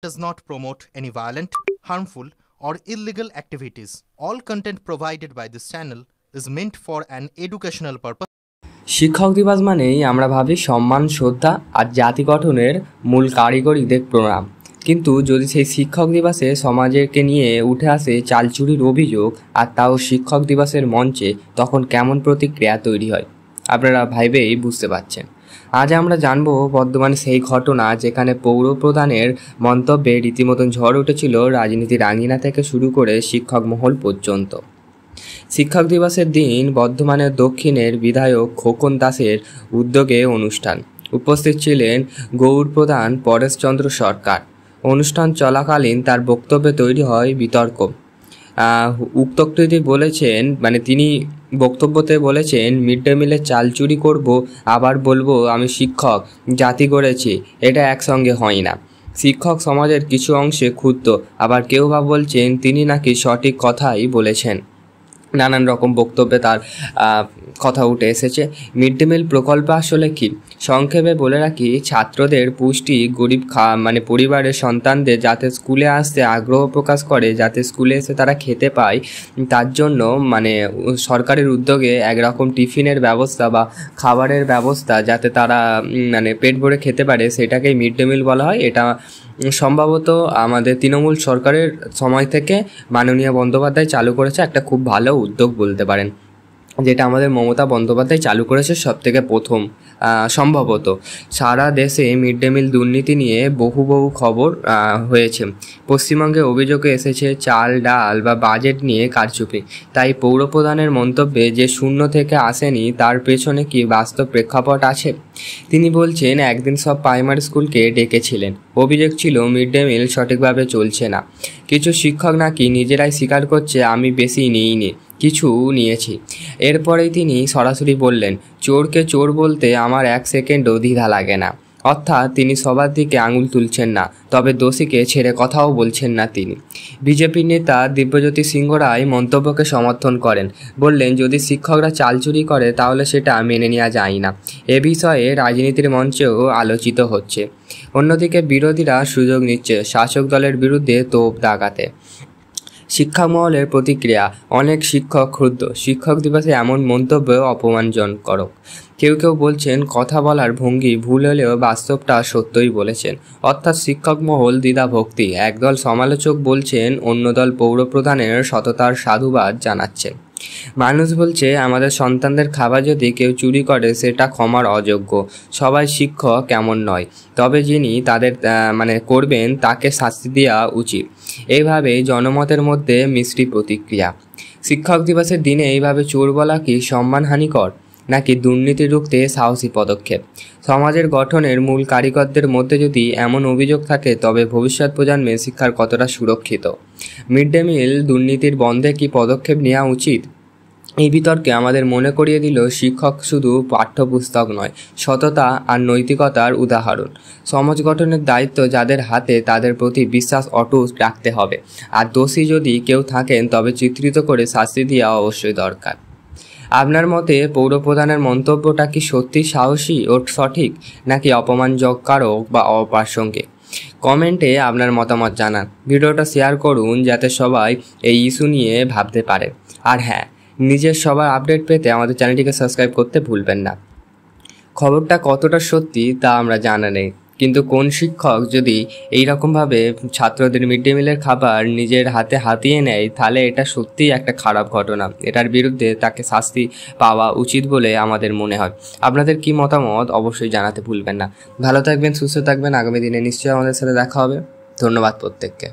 does not promote any violent, harmful, or illegal activities. All content provided by this channel is meant for an educational purpose. শিক্ষক দিবস মানেই আমরা ভাবি সম্মান, শ্রদ্ধা আর জাতি গঠনের মূল কারিগরদের প্রণাম। কিন্তু যদি সেই শিক্ষক দিবসে সমাজকে নিয়ে উঠে আসে চালচুরির অভিযোগ, আর তাও শিক্ষক দিবসের মঞ্চে, তখন কেমন প্রতিক্রিয়া তৈরি হয় আপনারা ভাইবেই বুঝতে পারছেন। আজ আমরা জানবো বর্তমানে সেই ঘটনা যেখানে পৌর প্রধানের মন্তব্যে রীতিমতন ঝড় উঠেছিল রাজনীতির আঙিনা থেকে শুরু করে শিক্ষক মহল পর্যন্ত। শিক্ষক দিবসের দিন বর্ধমানের দক্ষিণের বিধায়ক খোকন দাসের উদ্যোগে অনুষ্ঠান। উপস্থিত ছিলেন গৌড় প্রধান পরেশচন্দ্র সরকার। অনুষ্ঠান চলাকালীন তার বক্তব্যে তৈরি হয় বিতর্ক। উক্তটি বলেছেন, তিনি বক্তব্যতে বলেছেন, মিড ডে মিলের চাল চুরি করব, আবার বলবো আমি শিক্ষক, জাতি গড়েছি, এটা একসঙ্গে হয় না। শিক্ষক সমাজের কিছু অংশে ক্ষুব্ধ, আবার কেউ বা বলছেন তিনি নাকি সঠিক কথাই বলেছেন। নানান রকম বক্তব্যে তার কথা উঠে এসেছে। মিড ডে মিল প্রকল্প আসলে কি? সংক্ষেপে বলে রাখি, ছাত্রদের পুষ্টি, গরিব পরিবারের সন্তানদের যাতে স্কুলে আসতে আগ্রহ প্রকাশ করে, যাতে স্কুলে এসে তারা খেতে পায়, তার জন্য সরকারের উদ্যোগে একরকম টিফিনের ব্যবস্থা বা খাবারের ব্যবস্থা, যাতে তারা পেট ভরে খেতে পারে, সেটাকেই মিড ডে মিল বলা হয়। এটা সম্ভবত আমাদের তৃণমূল সরকারের সময় থেকে মাননীয় বন্দ্যোপাধ্যায় চালু করেছে একটা খুব ভালো উদ্যোগ বলতে পারেন, যেটা আমাদের মমতা বন্দ্যোপাধ্যায় চালু করেছে সবথেকে প্রথম। সম্ভবত সারা দেশে মিড ডে মিল দুর্নীতি নিয়ে বহু খবর হয়েছে। পশ্চিমবঙ্গে অভিযোগে এসেছে চাল, ডাল বা বাজেট নিয়ে কারচুপি। তাই পৌরপ্রধানের মন্তব্যে যে শূন্য থেকে আসেনি, তার পেছনে কি বাস্তব প্রেক্ষাপট আছে? তিনি বলছেন, একদিন সব প্রাইমারি স্কুলকে ডেকেছিলেন। অভিযোগ ছিল মিড ডে মিল সঠিকভাবে চলছে না। কিছু শিক্ষক নাকি নিজেরাই স্বীকার করছে, আমি বেশি নিইনি, কিছু নিয়েছি। এরপরেই তিনি সরাসরি বললেন, চোরকে চোর বলতে আমার এক সেকেন্ডও দ্বিধা লাগে না। অর্থাৎ তিনি সবার দিকে আঙুল তুলছেন না, তবে দোষীকে ছেড়ে কথাও বলছেন না তিনি। বিজেপি নেতা দিব্যজ্যোতি সিংহ রায় মন্তব্যকে সমর্থন করেন, বললেন, যদি শিক্ষকরা চাল চুরি করে তাহলে সেটা মেনে নেওয়া যায় না। এ বিষয়ে রাজনীতির মঞ্চেও আলোচিত হচ্ছে। অন্যদিকে বিরোধীরা সুযোগ নিচ্ছে শাসক দলের বিরুদ্ধে তোপ দাগাতে। শিক্ষা মহলের প্রতিক্রিয়া, অনেক শিক্ষক ক্ষুব্ধ, শিক্ষক দিবসে এমন মন্তব্য অপমানজনক। কেউ কেউ বলছেন, কথা বলার ভঙ্গি ভুল হলেও বাস্তবটা সত্যই বলেছেন। অর্থাৎ শিক্ষক মহল দ্বিধাভক্তি। একদল সমালোচক বলছেন, অন্য দল পৌরপ্রধানের সততার সাধুবাদ জানাচ্ছেন। মানুষ বলছে, আমাদের সন্তানদের খাবার যদি কেউ চুরি করে সেটা ক্ষমার অযোগ্য। সবাই শিক্ষক এমন নয়, তবে যিনি তাদের করবেন তাকে শাস্তি দেওয়া উচিত। এইভাবে জনমতের মধ্যে মিশ্র প্রতিক্রিয়া। শিক্ষক দিবসের দিনে এইভাবে চোর বলা কি সম্মানহানিকর, নাকি দুর্নীতি রুখতে সাহসী পদক্ষেপ? সমাজের গঠনের মূল কারিগরদের মধ্যে যদি এমন অভিযোগ থাকে, তবে ভবিষ্যৎ প্রজন্মে শিক্ষার কতটা সুরক্ষিত? মিড ডে মিল দুর্নীতির বন্ধে কি পদক্ষেপ নেওয়া উচিত? এই বিতর্কে আমাদের মনে করিয়ে দিল, শিক্ষক শুধু পাঠ্যপুস্তক নয়, সততা আর নৈতিকতার উদাহরণ। সমাজ গঠনের দায়িত্ব যাদের হাতে, তাদের প্রতি বিশ্বাস অটুট রাখতে হবে। আর দোষী যদি কেউ থাকেন, তবে চিত্রিত করে শাস্তি দেওয়া অবশ্যই দরকার। আপনার মতে পৌরপ্রধানের মন্তব্যটা কি সত্যি সাহসী ও সঠিক, নাকি অপমানজনক বা অপ্রাসঙ্গিক? কমেন্টে আপনার মতামত জানান। ভিডিওটা শেয়ার করুন যাতে সবাই এই ইস্যু নিয়ে ভাবতে পারে। আর হ্যাঁ, নিজের সবার আপডেট পেতে আমাদের চ্যানেলটিকে সাবস্ক্রাইব করতে ভুলবেন না। খবরটা কতটা সত্যি তা আমরা জানা নেই, কিন্তু কোন শিক্ষক যদি এইরকমভাবে ছাত্রদের মিড ডে মিলের খাবার নিজের হাতে হাতিয়ে নেয়, তাহলে এটা সত্যিই একটা খারাপ ঘটনা। এটার বিরুদ্ধে তাকে শাস্তি পাওয়া উচিত বলে আমাদের মনে হয়। আপনাদের কি মতামত অবশ্যই জানাতে ভুলবেন না। ভালো থাকবেন, সুস্থ থাকবেন। আগামী দিনে নিশ্চয়ই আমাদের সাথে দেখা হবে। ধন্যবাদ প্রত্যেককে।